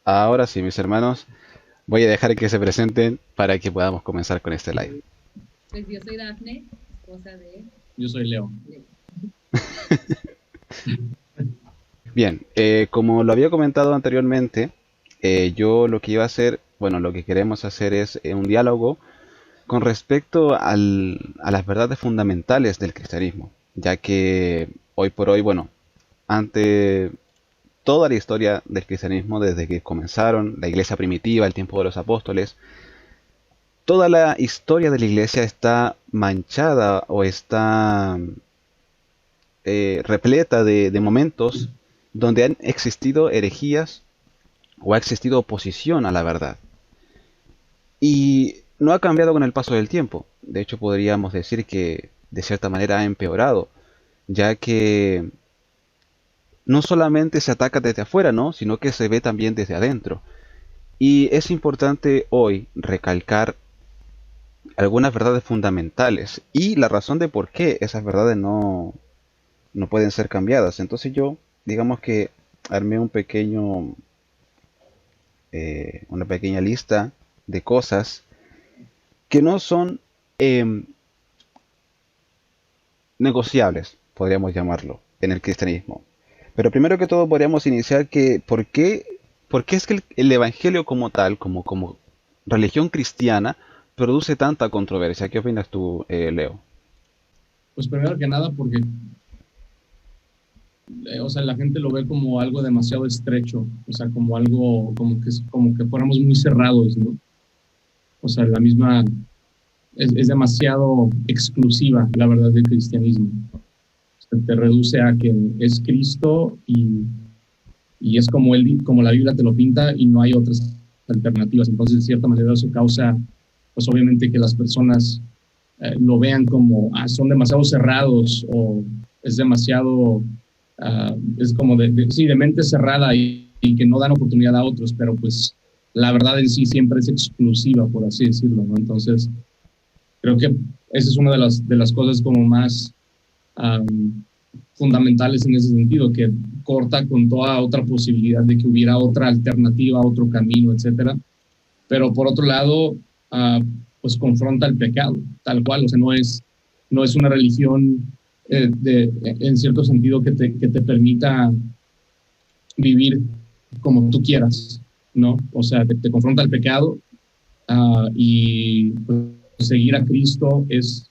Ahora sí, mis hermanos, voy a dejar que se presenten para que podamos comenzar con este live. Pues yo soy Dafne, esposa de Yo soy Leo. Leo. Bien, como lo había comentado anteriormente, yo lo que iba a hacer, bueno, lo que queremos hacer es un diálogo con respecto a las verdades fundamentales del cristianismo, ya que hoy por hoy, bueno, ante toda la historia del cristianismo, desde que comenzaron la iglesia primitiva, el tiempo de los apóstoles, toda la historia de la iglesia está manchada o está repleta de momentos donde han existido herejías o ha existido oposición a la verdad. Y no ha cambiado con el paso del tiempo. De hecho, podríamos decir que de cierta manera ha empeorado, ya que no solamente se ataca desde afuera, ¿no? Sino que se ve también desde adentro. Y es importante hoy recalcar algunas verdades fundamentales y la razón de por qué esas verdades no pueden ser cambiadas. Entonces yo, digamos que armé una pequeña lista de cosas que no son em, negociables, podríamos llamarlo, en el cristianismo. Pero primero que todo podríamos iniciar que por qué es que el evangelio como tal, como religión cristiana, produce tanta controversia. ¿Qué opinas tú, Leo? Pues primero que nada porque, o sea, la gente lo ve como algo demasiado estrecho, o sea, como algo, como que fuéramos muy cerrados, ¿no? O sea, la misma, es demasiado exclusiva la verdad del cristianismo. O sea, te reduce a que es Cristo y es como, como la Biblia te lo pinta y no hay otras alternativas. Entonces, de cierta manera, eso causa, pues obviamente que las personas lo vean como, son demasiado cerrados o es demasiado, es como sí, de mente cerrada y que no dan oportunidad a otros, pero pues la verdad en sí siempre es exclusiva, por así decirlo, ¿no? Entonces, creo que esa es una de las cosas como más fundamentales en ese sentido, que corta con toda otra posibilidad de que hubiera otra alternativa, otro camino, etcétera. Pero por otro lado, pues confronta el pecado, tal cual, o sea, no es una religión en cierto sentido que te permita vivir como tú quieras, ¿no? O sea, te confronta el pecado y pues, seguir a Cristo es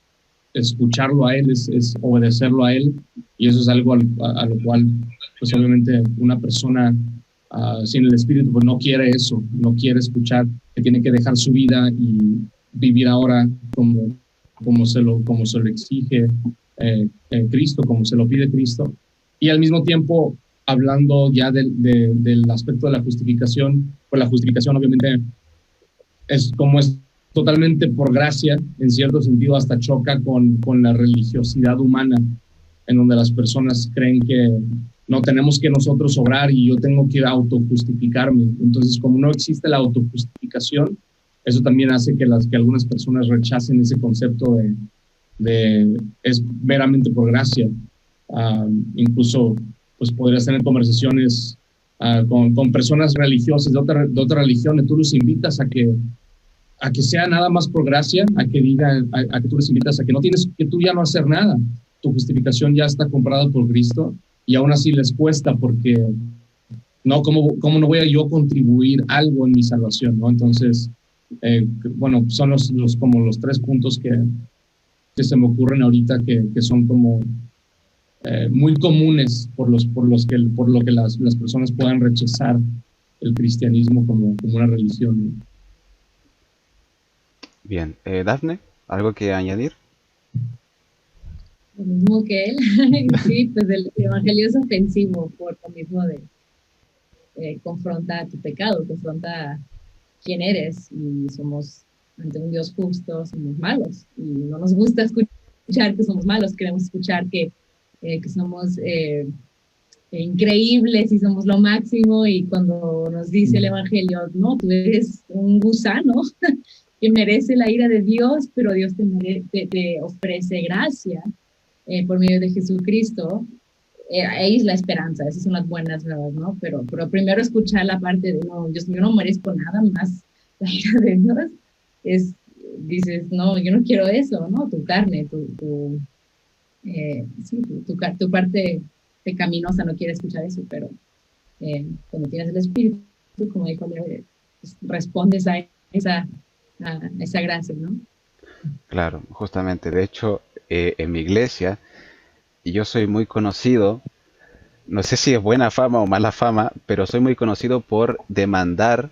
escucharlo a Él, es obedecerlo a Él, y eso es algo a lo cual, pues obviamente una persona sin el Espíritu, pues no quiere eso, no quiere escuchar que tiene que dejar su vida y vivir ahora como se lo exige Cristo, como se lo pide Cristo, y al mismo tiempo, hablando ya del aspecto de la justificación, pues la justificación obviamente es totalmente por gracia, en cierto sentido hasta choca con la religiosidad humana, en donde las personas creen que no tenemos que nosotros obrar y yo tengo que autojustificarme. Entonces, como no existe la autojustificación, eso también hace que algunas personas rechacen ese concepto de es meramente por gracia. Incluso, pues podrías tener conversaciones con personas religiosas de otra religión y tú los invitas a que sea nada más por gracia, a que digan, a que tú les invitas a que no tienes que tú ya no hacer nada. Tu justificación ya está comprada por Cristo y aún así les cuesta porque no, ¿cómo no voy a yo contribuir algo en mi salvación? ¿No? Entonces, bueno, son como los tres puntos que se me ocurren ahorita que son como muy comunes por lo que las personas puedan rechazar el cristianismo como una religión, ¿no? Bien, Dafne, ¿algo que añadir? Lo mismo que él. Sí, pues el evangelio es ofensivo por lo mismo de confronta tu pecado, confronta quién eres y somos ante un Dios justo, somos malos y no nos gusta escuchar que somos malos, queremos escuchar que somos increíbles y somos lo máximo y cuando nos dice el Evangelio, no, tú eres un gusano que merece la ira de Dios, pero Dios te ofrece gracia por medio de Jesucristo, ahí es la esperanza, esas son las buenas nuevas, ¿no? Pero primero escuchar la parte de, no, yo no merezco nada más la ira de Dios, es, dices, no, yo no quiero eso, ¿no? Tu carne, sí, tu parte pecaminosa no quiere escuchar eso, pero cuando tienes el Espíritu, como dijo Leo, pues, respondes a esa gracia, ¿no? Claro, justamente. De hecho, en mi iglesia, y yo soy muy conocido, no sé si es buena fama o mala fama, pero soy muy conocido por demandar,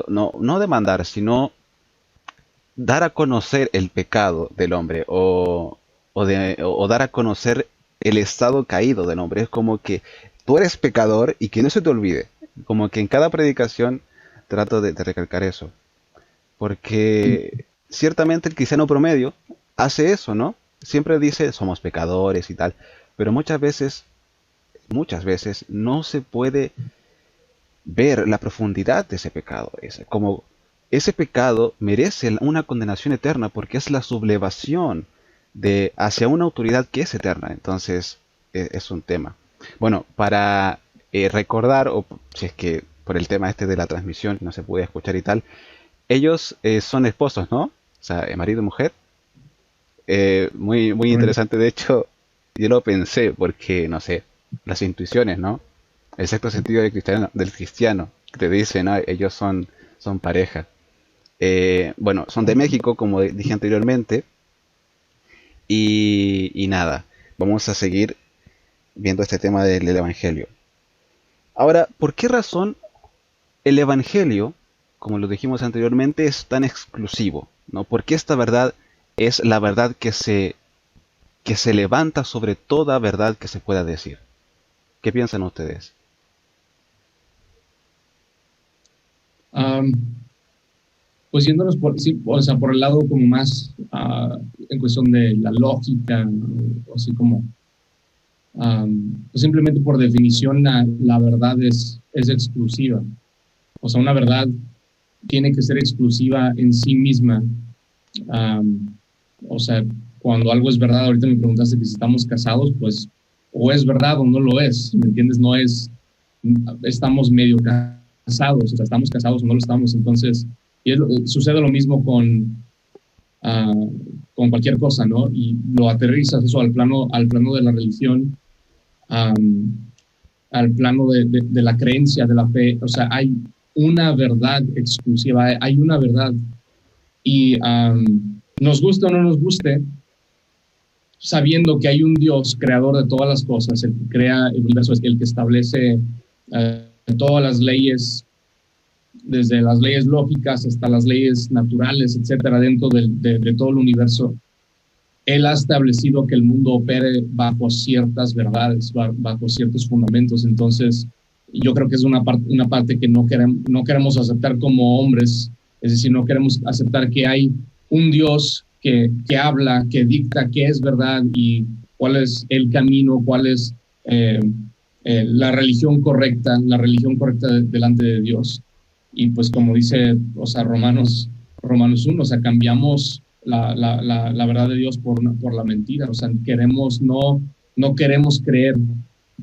no, no demandar, sino dar a conocer el pecado del hombre o dar a conocer el estado caído del hombre. Es como que tú eres pecador y que no se te olvide. Como que en cada predicación trato de recalcar eso. Porque ciertamente el cristiano promedio hace eso, ¿no? Siempre dice somos pecadores y tal, pero muchas veces no se puede ver la profundidad de ese pecado. Como ese pecado merece una condenación eterna porque es la sublevación hacia una autoridad que es eterna. Entonces, es un tema. Bueno, para recordar, o si es que por el tema este de la transmisión no se puede escuchar y tal, ellos son esposos, ¿no? O sea, marido y mujer. Muy Correcto. interesante, de hecho, yo lo pensé porque, no sé, las intuiciones, ¿no? El sexto sentido del cristiano, que te dice, ¿no? Ellos son pareja. Bueno, son de México, como dije anteriormente, y nada, vamos a seguir viendo este tema del Evangelio. Ahora, ¿por qué razón el Evangelio, como lo dijimos anteriormente, es tan exclusivo? ¿No? Porque esta verdad es la verdad que se levanta sobre toda verdad que se pueda decir. ¿Qué piensan ustedes? Am, pues yéndonos por, sí, o sea, por el lado como más en cuestión de la lógica, o así como, pues simplemente por definición la verdad es exclusiva. O sea, una verdad tiene que ser exclusiva en sí misma. Am, o sea, cuando algo es verdad, ahorita me preguntaste que si estamos casados, pues o es verdad o no lo es, ¿me entiendes? No es, estamos medio casados, o sea, estamos casados o no lo estamos, entonces, sucede lo mismo con cualquier cosa, ¿no? Y lo aterrizas eso al plano de la religión, um, al plano de la creencia, de la fe, o sea, hay una verdad exclusiva, hay una verdad y nos guste o no nos guste, sabiendo que hay un Dios creador de todas las cosas, el que crea el universo, es el que establece todas las leyes, desde las leyes lógicas hasta las leyes naturales, etcétera, dentro de todo el universo. Él ha establecido que el mundo opere bajo ciertas verdades, bajo ciertos fundamentos. Entonces, yo creo que es una parte que no queremos aceptar como hombres, es decir, no queremos aceptar que hay un Dios que habla, que dicta qué es verdad y cuál es el camino, cuál es la religión correcta delante de Dios. Y pues como dice, o sea, Romanos 1, o sea, cambiamos la verdad de Dios por la mentira. O sea, no queremos creer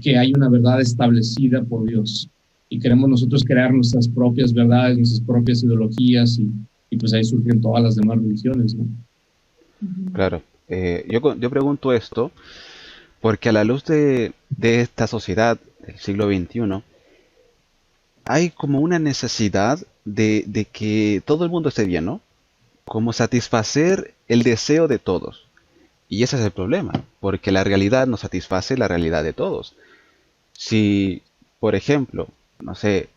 que hay una verdad establecida por Dios. Y queremos nosotros crear nuestras propias verdades, nuestras propias ideologías, y pues ahí surgen todas las demás religiones, ¿no? Claro, yo pregunto esto porque a la luz de esta sociedad del siglo XXI, hay como una necesidad de que todo el mundo esté bien, ¿no? Como satisfacer el deseo de todos. Y ese es el problema, porque la realidad no satisface la realidad de todos. Si, por ejemplo, no sé,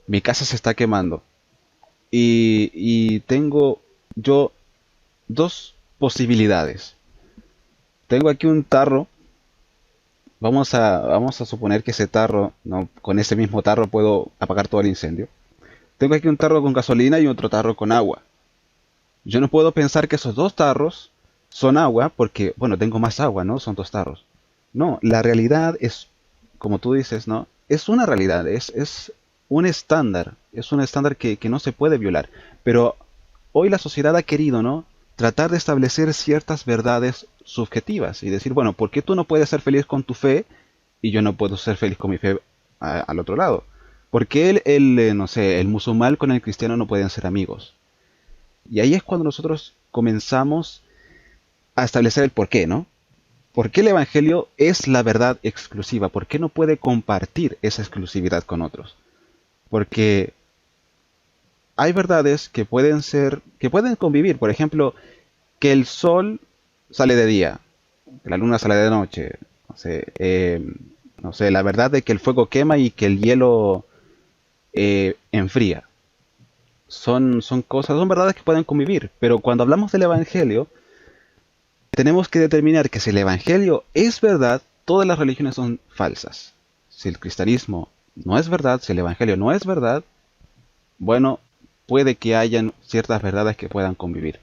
mi casa se está quemando y tengo yo dos posibilidades. Tengo aquí un tarro, vamos a suponer que ese tarro, no, con ese mismo tarro puedo apagar todo el incendio. Tengo aquí un tarro con gasolina y otro tarro con agua. Yo no puedo pensar que esos dos tarros son agua porque, bueno, tengo más agua, ¿no? Son dos tarros. No, la realidad es, como tú dices, ¿no? Es una realidad, es un estándar que no se puede violar. Pero hoy la sociedad ha querido, ¿no? Tratar de establecer ciertas verdades subjetivas y decir, bueno, ¿por qué tú no puedes ser feliz con tu fe y yo no puedo ser feliz con mi fe al otro lado. ¿Por qué no sé, el musulmán con el cristiano no pueden ser amigos? Y ahí es cuando nosotros comenzamos a establecer el por qué, ¿no? ¿Por qué el Evangelio es la verdad exclusiva? ¿Por qué no puede compartir esa exclusividad con otros? Porque hay verdades que pueden convivir. Por ejemplo, que el sol sale de día, que la luna sale de noche. No sé, la verdad de que el fuego quema y que el hielo enfría. Son verdades que pueden convivir. Pero cuando hablamos del Evangelio, tenemos que determinar que si el Evangelio es verdad, todas las religiones son falsas. Si el cristianismo no es verdad, si el Evangelio no es verdad, bueno, puede que hayan ciertas verdades que puedan convivir.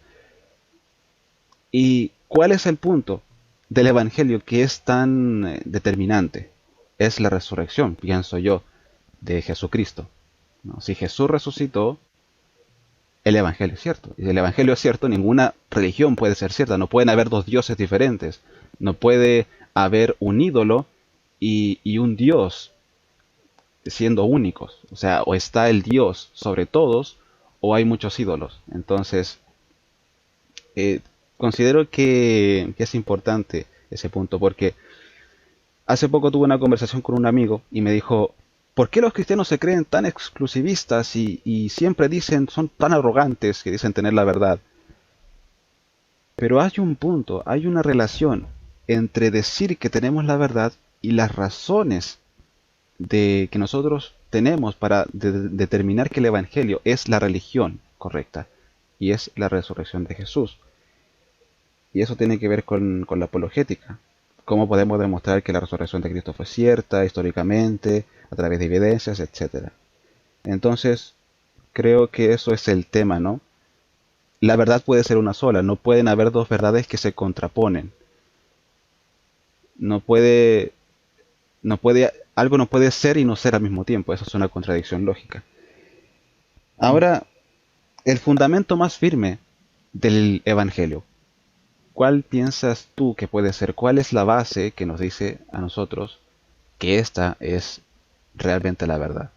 ¿Y cuál es el punto del Evangelio que es tan determinante? Es la resurrección, pienso yo, de Jesucristo, ¿no? Si Jesús resucitó, el Evangelio es cierto. Y si el Evangelio es cierto, ninguna religión puede ser cierta. No pueden haber dos dioses diferentes. No puede haber un ídolo y un Dios siendo únicos. O sea, o está el Dios sobre todos, o hay muchos ídolos. Entonces, considero que es importante ese punto, porque hace poco tuve una conversación con un amigo y me dijo, ¿por qué los cristianos se creen tan exclusivistas y siempre son tan arrogantes que dicen tener la verdad? Pero hay un punto, hay una relación entre decir que tenemos la verdad y las razones que nosotros tenemos para determinar que el Evangelio es la religión correcta y es la resurrección de Jesús. Y eso tiene que ver con la apologética. ¿Cómo podemos demostrar que la resurrección de Cristo fue cierta históricamente, a través de evidencias, etcétera? Entonces, creo que eso es el tema, ¿no? La verdad puede ser una sola, no pueden haber dos verdades que se contraponen. Algo no puede ser y no ser al mismo tiempo, eso es una contradicción lógica. Ahora, el fundamento más firme del Evangelio, ¿cuál piensas tú que puede ser? ¿Cuál es la base que nos dice a nosotros que esta es realmente la verdad?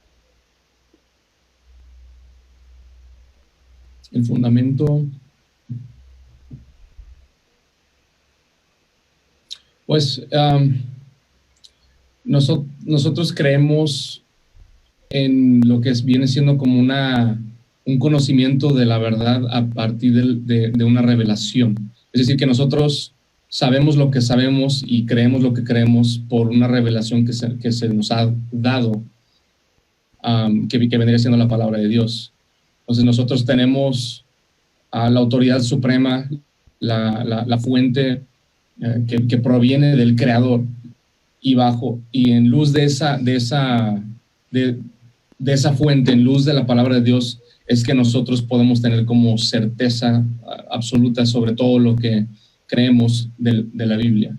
El fundamento, pues nosotros creemos en lo que viene siendo como un conocimiento de la verdad a partir de una revelación. Es decir, que nosotros sabemos lo que sabemos y creemos lo que creemos por una revelación que se nos ha dado, que vendría siendo la palabra de Dios. Entonces nosotros tenemos la autoridad suprema, la fuente que proviene del Creador, y en luz de esa fuente, en luz de la palabra de Dios, es que nosotros podemos tener como certeza absoluta sobre todo lo que creemos de la Biblia.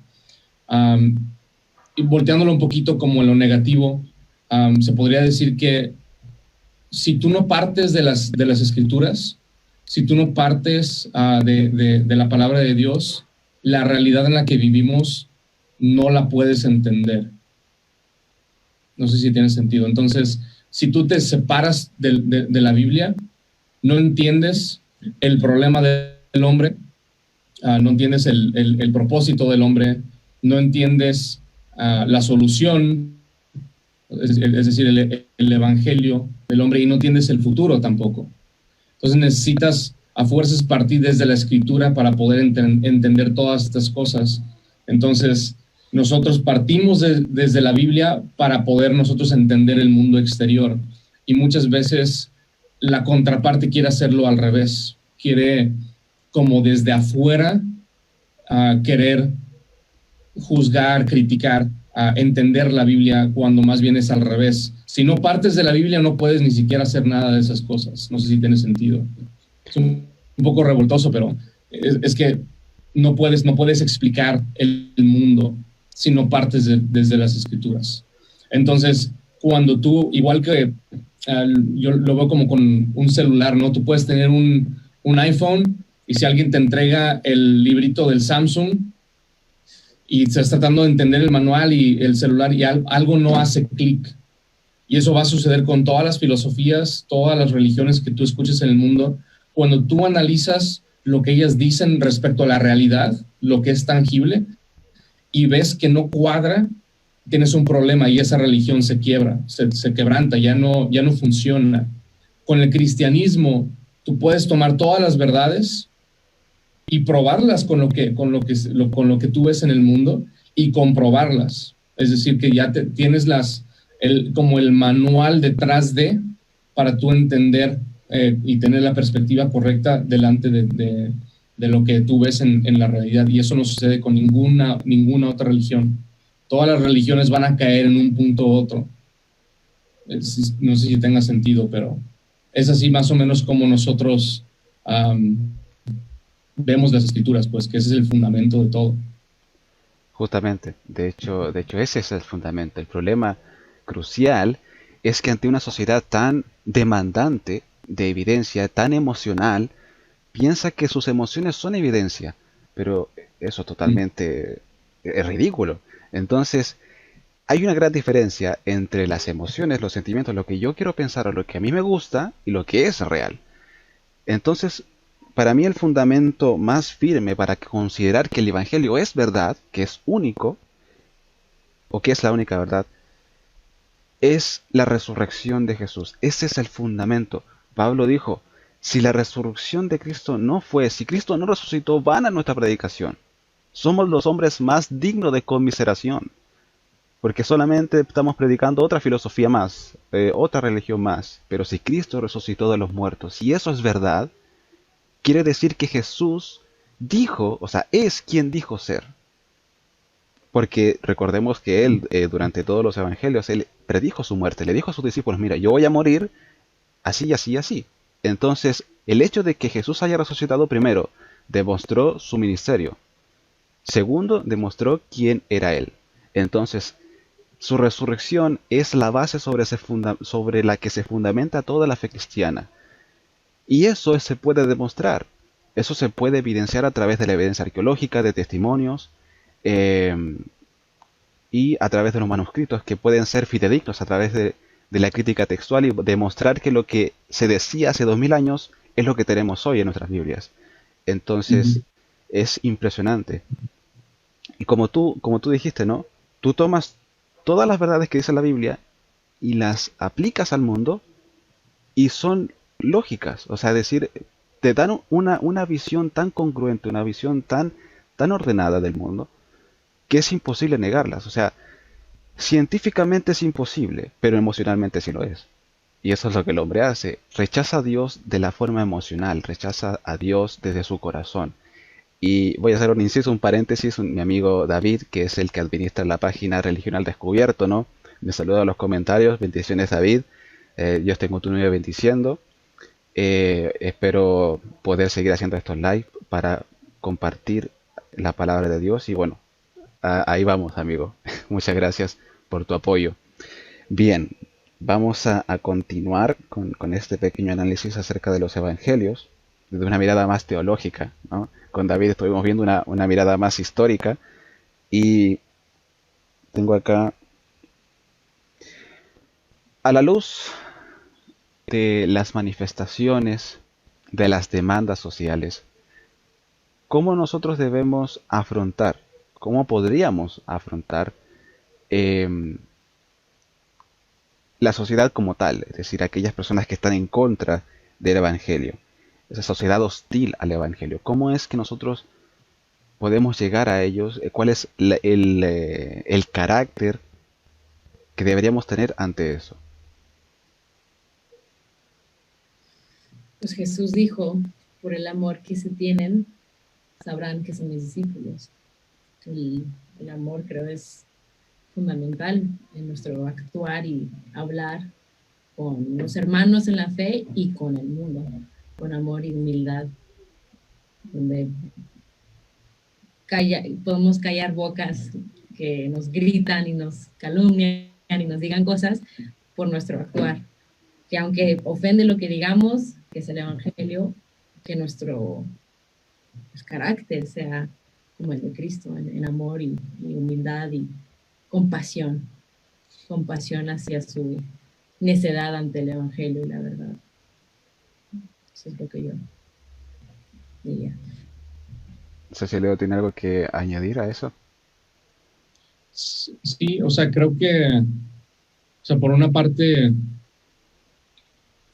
Y volteándolo un poquito como en lo negativo, se podría decir que si tú no partes de las Escrituras, si tú no partes de la palabra de Dios, la realidad en la que vivimos no la puedes entender. No sé si tiene sentido. Entonces, si tú te separas de la Biblia, no entiendes el problema del hombre, no entiendes el propósito del hombre, no entiendes la solución, es decir, el evangelio del hombre, y no entiendes el futuro tampoco. Entonces necesitas a fuerzas partir desde la Escritura para poder entender todas estas cosas. Entonces nosotros partimos desde la Biblia para poder nosotros entender el mundo exterior, y muchas veces la contraparte quiere hacerlo al revés, quiere como desde afuera querer juzgar, criticar, entender la Biblia, cuando más bien es al revés. Si no partes de la Biblia no puedes ni siquiera hacer nada de esas cosas. No sé si tiene sentido. Es un poco revoltoso, pero es que no puedes explicar el mundo si no partes desde las Escrituras. Entonces, cuando tú, igual que yo lo veo como con un celular, ¿no? Tú puedes tener un iPhone, y si alguien te entrega el librito del Samsung, y estás tratando de entender el manual y el celular y algo no hace clic. Y eso va a suceder con todas las filosofías, todas las religiones que tú escuches en el mundo. Cuando tú analizas lo que ellas dicen respecto a la realidad, lo que es tangible, y ves que no cuadra, tienes un problema y esa religión se quiebra, se quebranta, ya no funciona. Con el cristianismo, tú puedes tomar todas las verdades y probarlas con lo que tú ves en el mundo y comprobarlas. Es decir, que ya tienes como el manual detrás para tú entender y tener la perspectiva correcta delante de lo que tú ves en la realidad. Y eso no sucede con ninguna otra religión. Todas las religiones van a caer en un punto u otro. No sé si tenga sentido, pero es así más o menos como nosotros vemos las escrituras, pues que ese es el fundamento de todo. Justamente, de hecho ese es el fundamento. El problema crucial es que ante una sociedad tan demandante de evidencia, tan emocional, piensa que sus emociones son evidencia, pero eso totalmente es ridículo. Entonces, hay una gran diferencia entre las emociones, los sentimientos, lo que yo quiero pensar o lo que a mí me gusta y lo que es real. Entonces, para mí el fundamento más firme para considerar que el Evangelio es verdad, que es único, o que es la única verdad, es la resurrección de Jesús. Ese es el fundamento. Pablo dijo, si la resurrección de Cristo no fue, si Cristo no resucitó, vana nuestra predicación. Somos los hombres más dignos de conmiseración, porque solamente estamos predicando otra filosofía más, otra religión más. Pero si Cristo resucitó de los muertos, si eso es verdad, quiere decir que Jesús dijo, o sea, es quien dijo ser. Porque recordemos que él, durante todos los evangelios, él predijo su muerte. Le dijo a sus discípulos, mira, yo voy a morir así, así, así. Entonces, el hecho de que Jesús haya resucitado primero, demostró su ministerio. Segundo, demostró quién era él. Entonces, su resurrección es la base sobre la que se fundamenta toda la fe cristiana. Y eso se puede demostrar. Eso se puede evidenciar a través de la evidencia arqueológica, de testimonios, eh, y a través de los manuscritos que pueden ser fidedignos a través de la crítica textual y demostrar que lo que se decía hace 2000 años es lo que tenemos hoy en nuestras Biblias. Entonces, es impresionante. Y como tú dijiste, ¿no? Tú tomas todas las verdades que dice la Biblia y las aplicas al mundo y son lógicas. O sea, decir, te dan una visión tan congruente, una visión tan ordenada del mundo, que es imposible negarlas. O sea, científicamente es imposible, pero emocionalmente sí lo es. Y eso es lo que el hombre hace. Rechaza a Dios de la forma emocional, rechaza a Dios desde su corazón. Y voy a hacer un inciso, un paréntesis, mi amigo David, que es el que administra la página Religión al Descubierto, ¿no? Me saluda en los comentarios, bendiciones David, Dios te continúe bendiciendo. Espero poder seguir haciendo estos live para compartir la palabra de Dios y bueno, ahí vamos amigo, muchas gracias por tu apoyo. Bien, vamos a continuar con este pequeño análisis acerca de los evangelios desde una mirada más teológica, ¿no? Con David estuvimos viendo una mirada más histórica y tengo acá a la luz de las manifestaciones de las demandas sociales, ¿cómo nosotros debemos afrontar, cómo podríamos afrontar eh, la sociedad como tal? Es decir, aquellas personas que están en contra del Evangelio, esa sociedad hostil al Evangelio. ¿Cómo es que nosotros podemos llegar a ellos? ¿Cuál es el carácter que deberíamos tener ante eso? Pues Jesús dijo, por el amor que se tienen, sabrán que son mis discípulos. El amor creo es fundamental en nuestro actuar y hablar con los hermanos en la fe y con el mundo, con amor y humildad, donde podemos callar bocas que nos gritan y nos calumnian y nos digan cosas por nuestro actuar. Que aunque ofende lo que digamos, que es el Evangelio, que nuestro carácter sea como el de Cristo, en amor y humildad y compasión, compasión hacia su necedad ante el Evangelio y la verdad. Eso es lo que yo diría. No sé si Leo tiene algo que añadir a eso. Sí, o sea, creo que, o sea, por una parte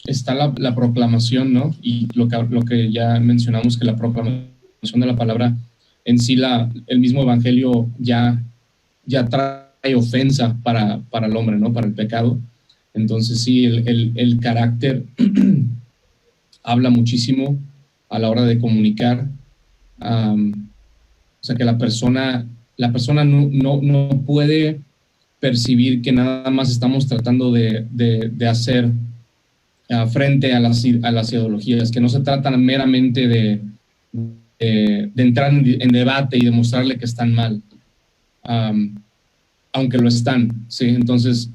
está la proclamación, ¿no? Y lo que ya mencionamos, que la proclamación de la palabra en sí, el mismo evangelio ya trae ofensa para el hombre, ¿no? Para el pecado. Entonces sí, el carácter habla muchísimo a la hora de comunicar. O sea, que la persona no puede percibir que nada más estamos tratando de hacer frente a las ideologías, que no se trata meramente de entrar en debate y demostrarle que están mal, aunque lo están, ¿sí? Entonces,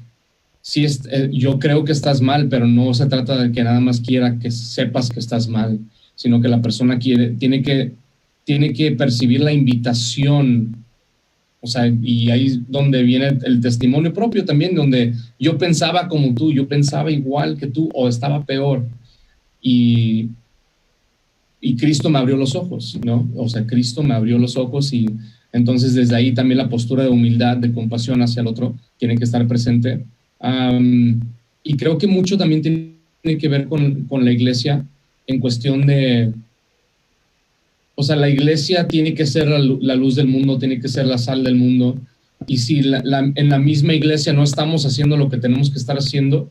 sí, yo creo que estás mal, pero no se trata de que nada más quiera que sepas que estás mal, sino que la persona tiene que percibir la invitación. O sea, y ahí es donde viene el testimonio propio también, donde yo pensaba como tú, yo pensaba igual que tú, o estaba peor. Y, y Cristo me abrió los ojos, ¿no? O sea, Cristo me abrió los ojos y entonces desde ahí también la postura de humildad, de compasión hacia el otro, tiene que estar presente. Y creo que mucho también tiene que ver con la iglesia en cuestión de, o sea, la iglesia tiene que ser la luz del mundo, tiene que ser la sal del mundo. Y si en la misma iglesia no estamos haciendo lo que tenemos que estar haciendo,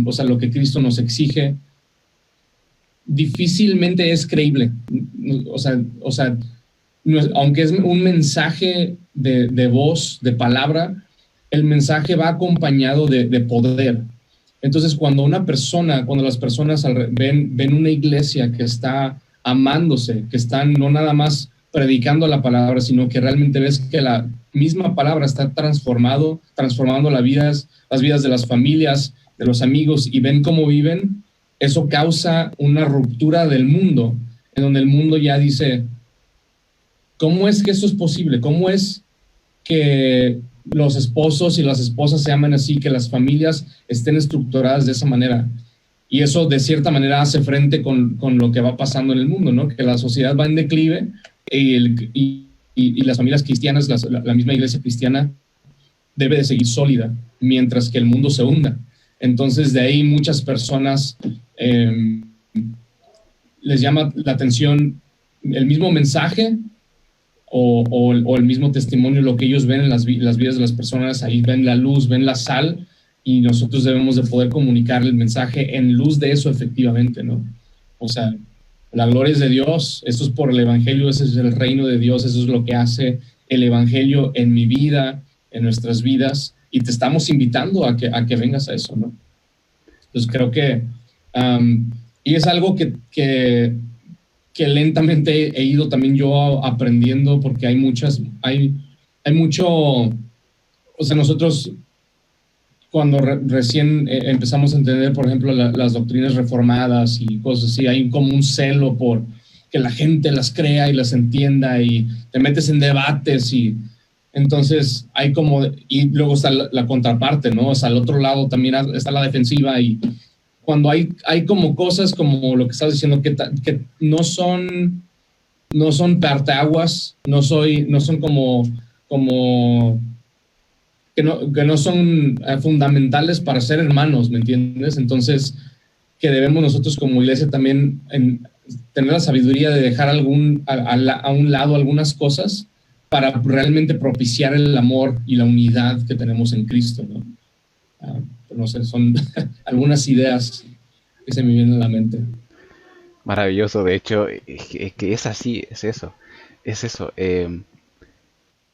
o sea, lo que Cristo nos exige, difícilmente es creíble. O sea aunque es un mensaje de voz, de palabra, el mensaje va acompañado de poder. Entonces, cuando las personas ven una iglesia que está amándose, que están no nada más predicando la palabra, sino que realmente ves que la misma palabra está transformando las vidas de las familias, de los amigos, y ven cómo viven, eso causa una ruptura del mundo, en donde el mundo ya dice, ¿cómo es que eso es posible? ¿Cómo es que los esposos y las esposas se aman así, que las familias estén estructuradas de esa manera? Y eso de cierta manera hace frente con lo que va pasando en el mundo, ¿no? Que la sociedad va en declive y las familias cristianas, la misma iglesia cristiana debe de seguir sólida mientras que el mundo se hunda. Entonces de ahí muchas personas les llama la atención el mismo mensaje o el mismo testimonio, lo que ellos ven en las vidas de las personas. Ahí ven la luz, ven la sal, y nosotros debemos de poder comunicar el mensaje en luz de eso efectivamente, ¿no? O sea, la gloria es de Dios, eso es por el evangelio, ese es el reino de Dios, eso es lo que hace el evangelio en mi vida, en nuestras vidas, y te estamos invitando a que vengas a eso, ¿no? Entonces creo que, y es algo que lentamente he ido también yo aprendiendo, porque hay mucho, o sea, nosotros cuando recién empezamos a entender, por ejemplo, las doctrinas reformadas y cosas así, hay como un celo por que la gente las crea y las entienda, y te metes en debates, y entonces hay como, y luego está la contraparte, ¿no? O sea, al otro lado también está la defensiva, y cuando hay como cosas como lo que estás diciendo que no son parteaguas, no son como que no son fundamentales para ser hermanos, ¿me entiendes? Entonces, que debemos nosotros como iglesia también tener la sabiduría de dejar a un lado algunas cosas para realmente propiciar el amor y la unidad que tenemos en Cristo, ¿no? No sé, son algunas ideas que se me vienen a la mente. Maravilloso, de hecho, es que es así, es eso.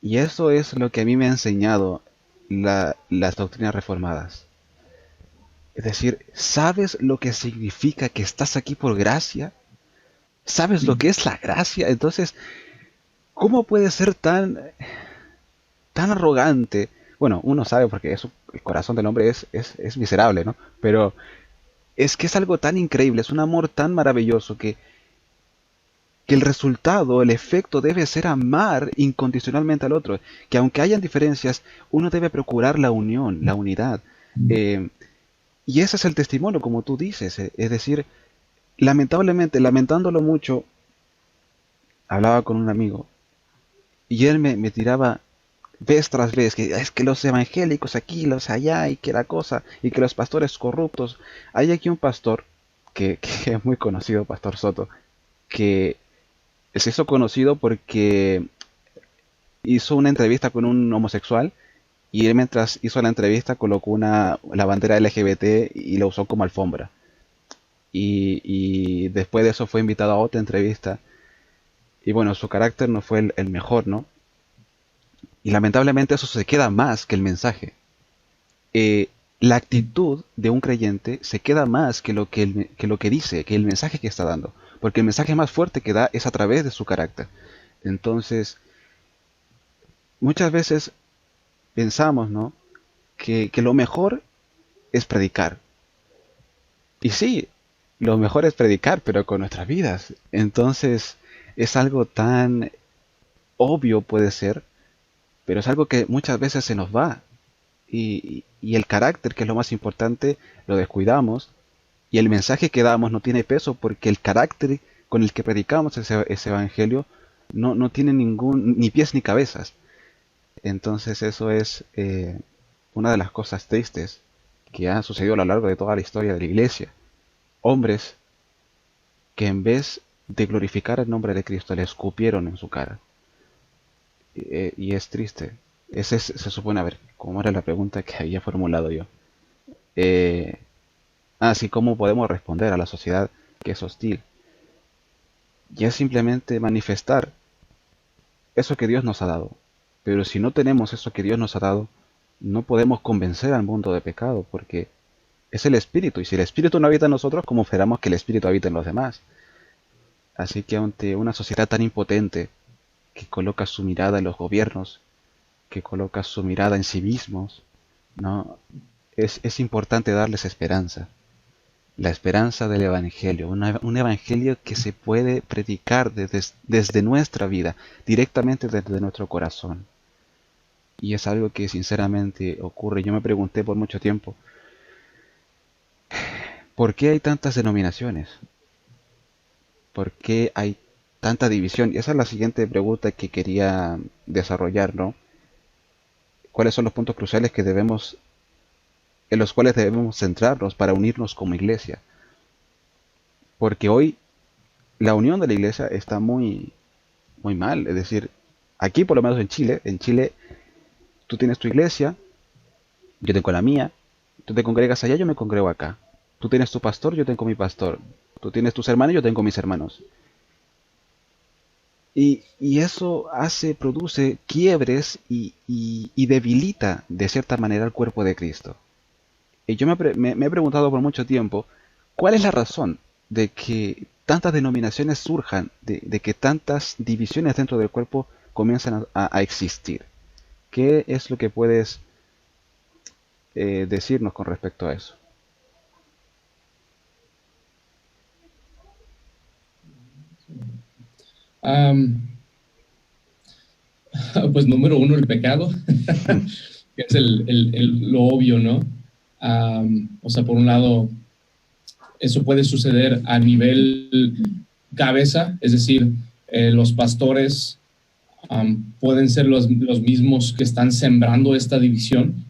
Y eso es lo que a mí me ha enseñado las doctrinas reformadas. Es decir, ¿sabes lo que significa que estás aquí por gracia? ¿Sabes lo que es la gracia? Entonces, ¿cómo puedes ser tan arrogante? Bueno, uno sabe porque el corazón del hombre es miserable, ¿no? Pero es que es algo tan increíble, es un amor tan maravilloso que que el resultado, el efecto debe ser amar incondicionalmente al otro, que aunque hayan diferencias, uno debe procurar la unión, la unidad. Eh, y ese es el testimonio, como tú dices, es decir, lamentablemente, lamentándolo mucho, hablaba con un amigo y él me tiraba vez tras vez que es que los evangélicos aquí, los allá y que la cosa, y que los pastores corruptos. Hay aquí un pastor que es muy conocido, Pastor Soto, que se hizo conocido porque hizo una entrevista con un homosexual y él mientras hizo la entrevista colocó la bandera LGBT y la usó como alfombra. Y después de eso fue invitado a otra entrevista. Y bueno, su carácter no fue el mejor, ¿no? Y lamentablemente eso se queda más que el mensaje. La actitud de un creyente se queda más que lo que dice, que el mensaje que está dando. Porque el mensaje más fuerte que da es a través de su carácter. Entonces, muchas veces pensamos, ¿no? Que lo mejor es predicar. Y sí, lo mejor es predicar, pero con nuestras vidas. Entonces, es algo tan obvio puede ser, pero es algo que muchas veces se nos va. Y el carácter, que es lo más importante, lo descuidamos. Y el mensaje que damos no tiene peso porque el carácter con el que predicamos ese evangelio no tiene ni pies ni cabezas. Entonces eso es una de las cosas tristes que ha sucedido a lo largo de toda la historia de la iglesia. Hombres que en vez de glorificar el nombre de Cristo le escupieron en su cara. Y es triste. Se supone, a ver, ¿cómo era la pregunta que había formulado yo? Así como podemos responder a la sociedad que es hostil. Y es simplemente manifestar eso que Dios nos ha dado. Pero si no tenemos eso que Dios nos ha dado, no podemos convencer al mundo de pecado, porque es el Espíritu. Y si el Espíritu no habita en nosotros, ¿cómo esperamos que el Espíritu habite en los demás? Así que ante una sociedad tan impotente, que coloca su mirada en los gobiernos, que coloca su mirada en sí mismos, ¿no? Es importante darles esperanza. La esperanza del Evangelio, un Evangelio que se puede predicar desde nuestra vida, directamente desde nuestro corazón. Y es algo que sinceramente ocurre. Yo me pregunté por mucho tiempo, ¿por qué hay tantas denominaciones? ¿Por qué hay tanta división? Y esa es la siguiente pregunta que quería desarrollar, ¿no? ¿Cuáles son los puntos cruciales en los cuales debemos centrarnos para unirnos como iglesia? Porque hoy la unión de la iglesia está muy, muy mal. Es decir, aquí por lo menos en Chile tú tienes tu iglesia, yo tengo la mía, tú te congregas allá, yo me congrego acá. Tú tienes tu pastor, yo tengo mi pastor. Tú tienes tus hermanos, yo tengo mis hermanos. Y eso produce quiebres y debilita de cierta manera el cuerpo de Cristo. Y yo me he preguntado por mucho tiempo, ¿cuál es la razón de que tantas denominaciones surjan, de que tantas divisiones dentro del cuerpo comienzan a existir? ¿Qué es lo que puedes decirnos con respecto a eso? Am, pues número uno, el pecado, que es lo obvio, ¿no? O sea, por un lado, eso puede suceder a nivel cabeza, es decir, los pastores pueden ser los mismos que están sembrando esta división.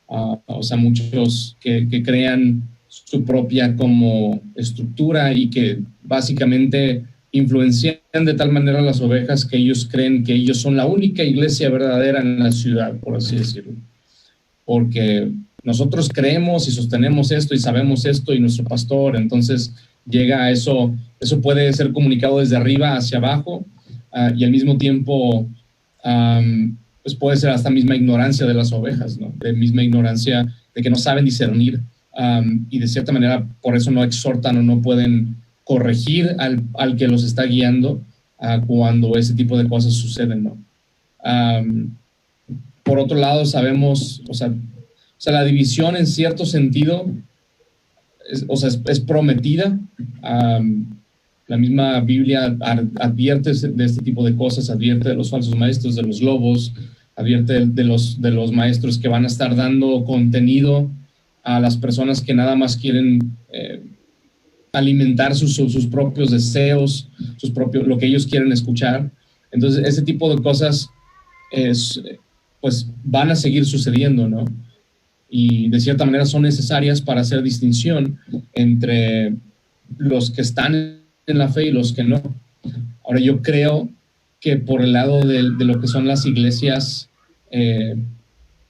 O sea, muchos que crean su propia como estructura y que básicamente influencian de tal manera a las ovejas que ellos creen que ellos son la única iglesia verdadera en la ciudad, por así decirlo. Porque nosotros creemos y sostenemos esto y sabemos esto y nuestro pastor, entonces llega a eso puede ser comunicado desde arriba hacia abajo y al mismo tiempo pues puede ser hasta misma ignorancia de las ovejas, ¿no? De misma ignorancia de que no saben discernir y de cierta manera por eso no exhortan o no pueden corregir al que los está guiando cuando ese tipo de cosas suceden, ¿no? Por otro lado, sabemos, o sea, la división en cierto sentido es prometida La misma Biblia advierte de este tipo de cosas, advierte de los falsos maestros, de los lobos, advierte de los maestros que van a estar dando contenido a las personas que nada más quieren alimentar sus propios deseos, lo que ellos quieren escuchar. Entonces, ese tipo de cosas pues van a seguir sucediendo, ¿no? Y de cierta manera son necesarias para hacer distinción entre los que están en la fe y los que no. Ahora, yo creo que por el lado de lo que son las iglesias,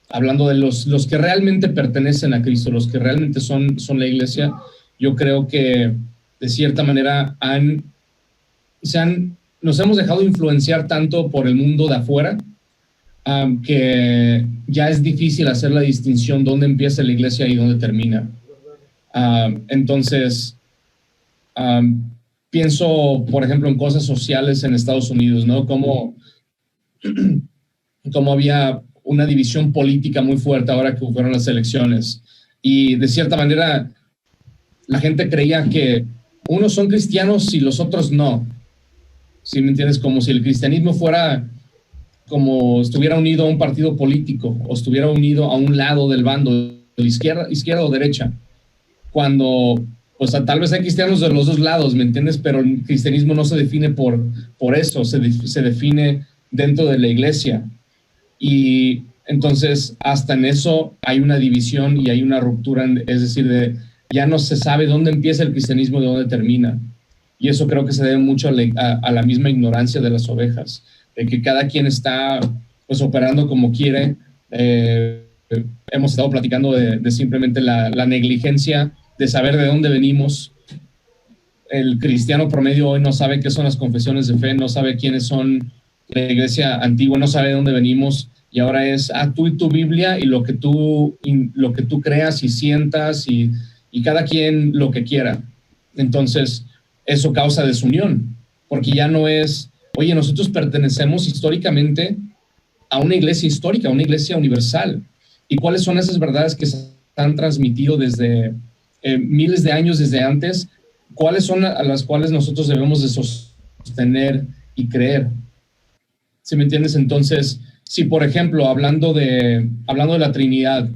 hablando de los que realmente pertenecen a Cristo, los que realmente son la iglesia, yo creo que de cierta manera nos hemos dejado influenciar tanto por el mundo de afuera, que ya es difícil hacer la distinción dónde empieza la iglesia y dónde termina. Entonces, pienso, por ejemplo, en cosas sociales en Estados Unidos, ¿no? Como había una división política muy fuerte ahora que fueron las elecciones. Y de cierta manera, la gente creía que unos son cristianos y los otros no. ¿Sí me entiendes? Como si el cristianismo fuera como estuviera unido a un partido político o estuviera unido a un lado del bando, de izquierda o derecha. Cuando, pues tal vez hay cristianos de los dos lados, ¿me entiendes? Pero el cristianismo no se define por eso, se define dentro de la iglesia. Y entonces hasta en eso hay una división y hay una ruptura, es decir, ya no se sabe dónde empieza el cristianismo y dónde termina. Y eso creo que se debe mucho a la misma ignorancia de las ovejas, de que cada quien está pues operando como quiere. Hemos estado platicando de simplemente la negligencia de saber de dónde venimos. El cristiano promedio hoy no sabe qué son las confesiones de fe, no sabe quiénes son la iglesia antigua, no sabe de dónde venimos, y ahora es tú y tu Biblia y lo que tú creas y sientas y cada quien lo que quiera. Entonces eso causa desunión, porque ya no es, oye, nosotros pertenecemos históricamente a una iglesia histórica, a una iglesia universal. ¿Y cuáles son esas verdades que se han transmitido desde miles de años desde antes? ¿Cuáles son a las cuales nosotros debemos de sostener y creer? ¿Sí me entiendes? Entonces, si por ejemplo, hablando de la Trinidad,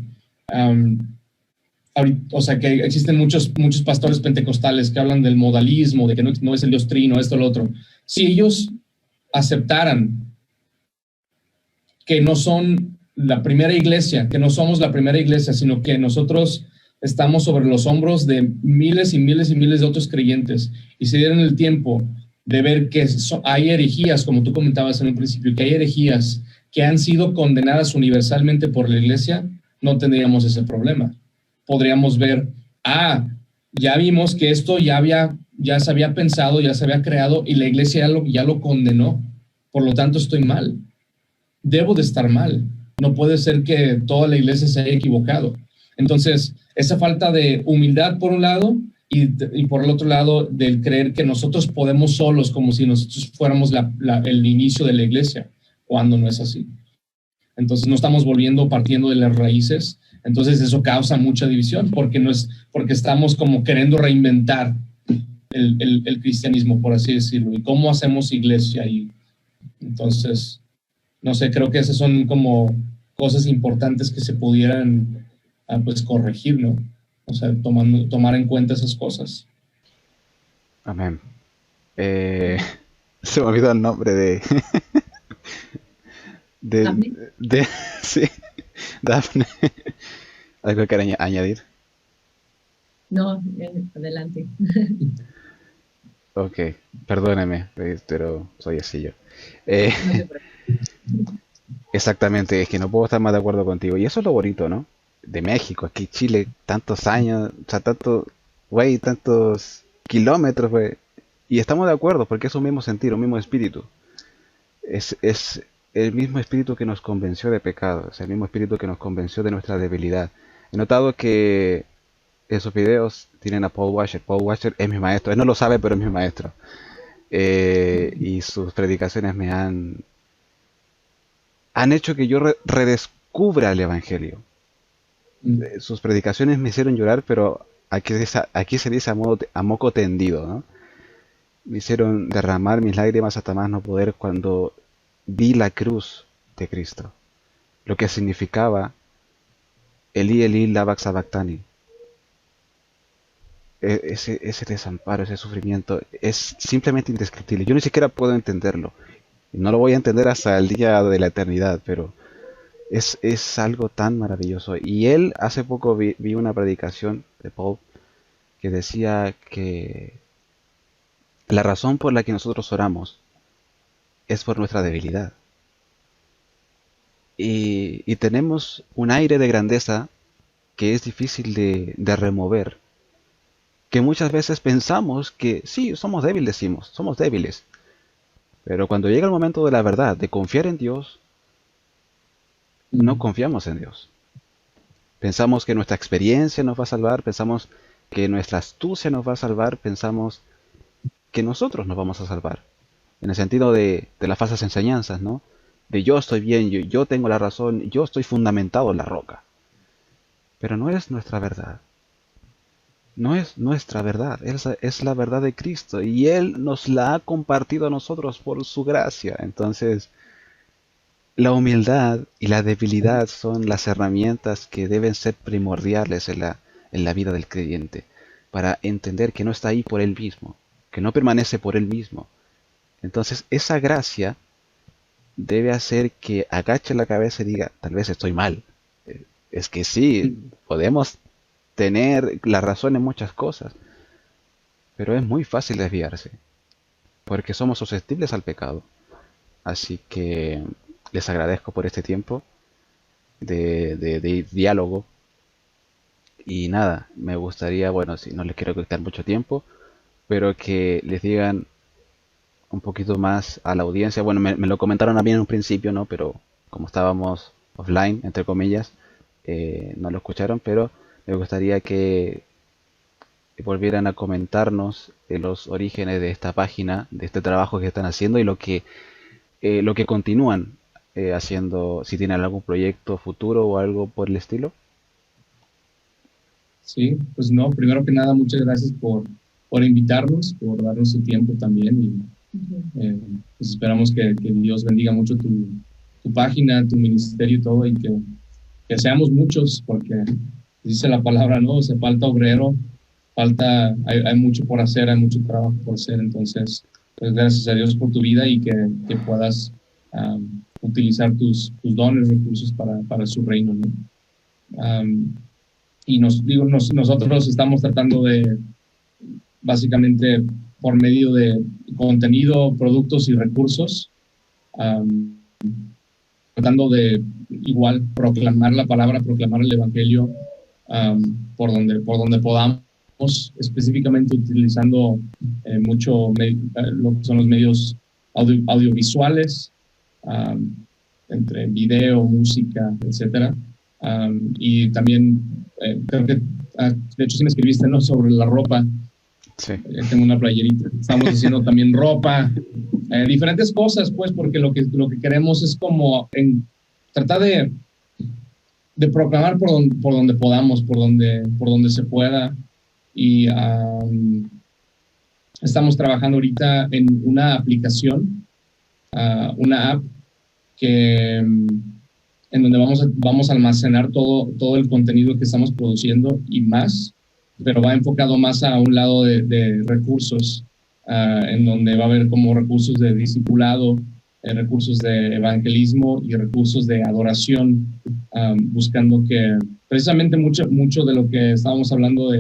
o sea, que existen muchos pastores pentecostales que hablan del modalismo, de que no es el Dios trino, esto, lo otro. Si ellos aceptaran que no son la primera iglesia, que no somos la primera iglesia, sino que nosotros estamos sobre los hombros de miles y miles y miles de otros creyentes, y se dieran el tiempo de ver que hay herejías, como tú comentabas en un principio, que hay herejías que han sido condenadas universalmente por la iglesia, no tendríamos ese problema. Podríamos ver, ya vimos que esto ya se había pensado, ya se había creado, y la iglesia ya lo condenó, por lo tanto estoy mal. Debo de estar mal. No puede ser que toda la iglesia se haya equivocado. Entonces, esa falta de humildad por un lado y por el otro lado del creer que nosotros podemos solos, como si nosotros fuéramos el inicio de la iglesia, cuando no es así. Entonces no estamos partiendo de las raíces. Entonces eso causa mucha división porque estamos como queriendo reinventar el cristianismo, por así decirlo. ¿Y cómo hacemos iglesia? Y entonces, no sé, creo que esas son como cosas importantes que se pudieran pues corregir, ¿no? O sea, tomar en cuenta esas cosas. Amén. Se me olvidó el nombre sí, Dafne. ¿Algo que añadir? No, adelante. Ok, perdóneme, pero soy así yo. No te preocupes. Exactamente, es que no puedo estar más de acuerdo contigo. Y eso es lo bonito, ¿no? De México, aquí Chile, tantos años, o sea, tantos kilómetros, güey. Y estamos de acuerdo porque es un mismo sentir, un mismo espíritu. Es el mismo espíritu que nos convenció de pecado, es el mismo espíritu que nos convenció de nuestra debilidad. He notado que esos videos tienen a Paul Washer. Paul Washer es mi maestro, él no lo sabe, pero es mi maestro. Y sus predicaciones me han hecho que yo redescubra el Evangelio. Sus predicaciones me hicieron llorar, pero aquí se dice a moco tendido, ¿no? Me hicieron derramar mis lágrimas hasta más no poder cuando vi la cruz de Cristo, lo que significaba Elí, Elí, lama sabactani. Ese desamparo, ese sufrimiento es simplemente indescriptible. Yo ni siquiera puedo entenderlo. No lo voy a entender hasta el día de la eternidad, pero es algo tan maravilloso. Y él, hace poco vi una predicación de Paul que decía que la razón por la que nosotros oramos es por nuestra debilidad. Y tenemos un aire de grandeza que es difícil de remover, que muchas veces pensamos que sí, somos débiles, decimos, somos débiles. Pero cuando llega el momento de la verdad, de confiar en Dios, no confiamos en Dios. Pensamos que nuestra experiencia nos va a salvar, pensamos que nuestra astucia nos va a salvar, pensamos que nosotros nos vamos a salvar. En el sentido de las falsas enseñanzas, ¿no? De yo estoy bien, yo tengo la razón, yo estoy fundamentado en la roca. Pero no es nuestra verdad. No es nuestra verdad, es la verdad de Cristo y Él nos la ha compartido a nosotros por su gracia. Entonces, la humildad y la debilidad son las herramientas que deben ser primordiales en la vida del creyente, para entender que no está ahí por Él mismo, que no permanece por Él mismo. Entonces, esa gracia debe hacer que agache la cabeza y diga, tal vez estoy mal. Es que sí, podemos tener la razón en muchas cosas, pero es muy fácil desviarse, porque somos susceptibles al pecado. Así que les agradezco por este tiempo de diálogo. Y nada, me gustaría, bueno, si no les quiero quitar mucho tiempo, pero que les digan un poquito más a la audiencia. Bueno, me lo comentaron a mí en un principio, ¿no? Pero como estábamos offline, entre comillas, no lo escucharon, pero me gustaría que volvieran a comentarnos los orígenes de esta página, de este trabajo que están haciendo y lo que continúan haciendo, si tienen algún proyecto futuro o algo por el estilo. Sí, pues no, primero que nada, muchas gracias por invitarnos, por darnos su tiempo también y pues esperamos que Dios bendiga mucho tu página, tu ministerio y todo y que seamos muchos porque dice la palabra, ¿no? Se falta obrero, hay mucho por hacer, hay mucho trabajo por hacer, entonces, pues gracias a Dios por tu vida y que puedas utilizar tus dones, recursos para su reino, ¿no? Y nosotros estamos tratando de, básicamente, por medio de contenido, productos y recursos, um, tratando de igual proclamar la palabra, proclamar el evangelio por donde podamos, específicamente utilizando mucho lo que son los medios audiovisuales, entre video, música, etcétera. Y también creo que, de hecho, sí me escribiste, ¿no? Sobre la ropa. Sí. Tengo una playerita. Estamos haciendo también ropa, diferentes cosas, pues, porque lo que queremos es como tratar de proclamar por donde podamos, por donde se pueda. Y estamos trabajando ahorita en una aplicación, una app en donde vamos a almacenar todo el contenido que estamos produciendo y más, pero va enfocado más a un lado de recursos, en donde va a haber como recursos de discipulado, recursos de evangelismo y recursos de adoración, buscando que precisamente mucho de lo que estábamos hablando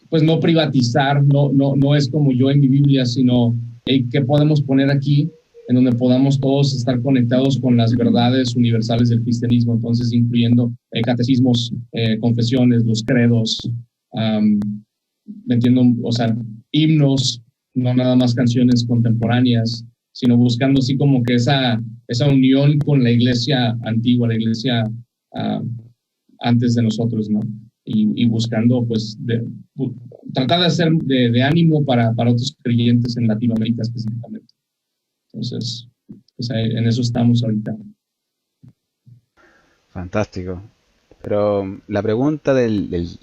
pues no privatizar, no es como yo en mi Biblia, sino qué podemos poner aquí en donde podamos todos estar conectados con las verdades universales del cristianismo, entonces incluyendo catecismos, confesiones, los credos, entiendo, o sea, himnos, no nada más canciones contemporáneas, sino buscando así como que esa unión con la iglesia antigua, la iglesia antes de nosotros, ¿no? Y buscando, pues, tratar de hacer de ánimo para otros creyentes en Latinoamérica específicamente. Entonces, pues en eso estamos ahorita. Fantástico. Pero la pregunta del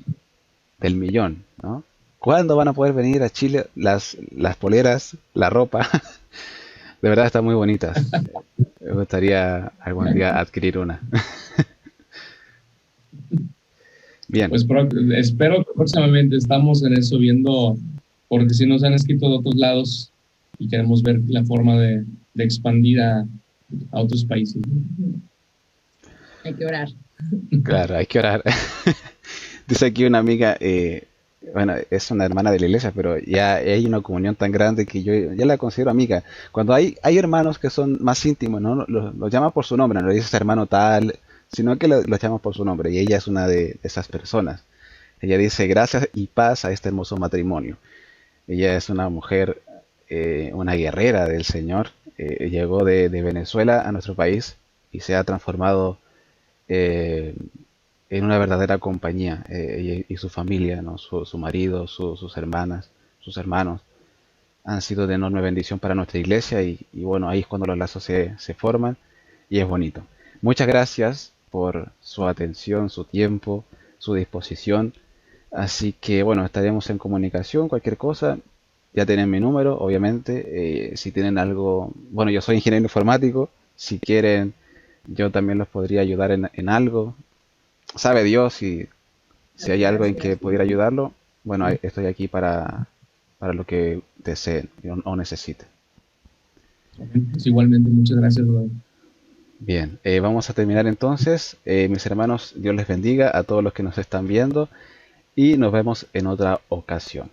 millón, ¿no? ¿Cuándo van a poder venir a Chile las poleras, la ropa? De verdad están muy bonitas. Me gustaría algún día adquirir una. Bien, Pues espero que próximamente estamos en eso viendo, porque si nos han escrito de otros lados y queremos ver la forma de expandir a otros países. Hay que orar. claro, hay que orar. Dice aquí una amiga, bueno, es una hermana de la iglesia, pero ya hay una comunión tan grande que yo ya la considero amiga. Cuando hay hermanos que son más íntimos, ¿no? Los llama por su nombre, no le dices hermano tal, sino que los llama por su nombre, y ella es una de esas personas. Ella dice gracias y paz a este hermoso matrimonio. Ella es una mujer, una guerrera del Señor. Llegó de Venezuela a nuestro país y se ha transformado eh, en una verdadera compañía. Ella y su familia, ¿no? Su marido, sus hermanas, sus hermanos han sido de enorme bendición para nuestra iglesia y bueno, ahí es cuando los lazos se forman y es bonito. Muchas gracias por su atención, su tiempo, su disposición. Así que bueno, estaremos en comunicación, cualquier cosa. Ya tienen mi número, obviamente. Si tienen algo, bueno, yo soy ingeniero informático. Si quieren, yo también los podría ayudar en algo. Sabe Dios si hay algo en que Gracias. pudiera ayudarlo. Bueno, estoy aquí para lo que deseen o necesiten. Pues igualmente, muchas gracias, brother. Bien, vamos a terminar entonces. Mis hermanos, Dios les bendiga a todos los que nos están viendo y nos vemos en otra ocasión.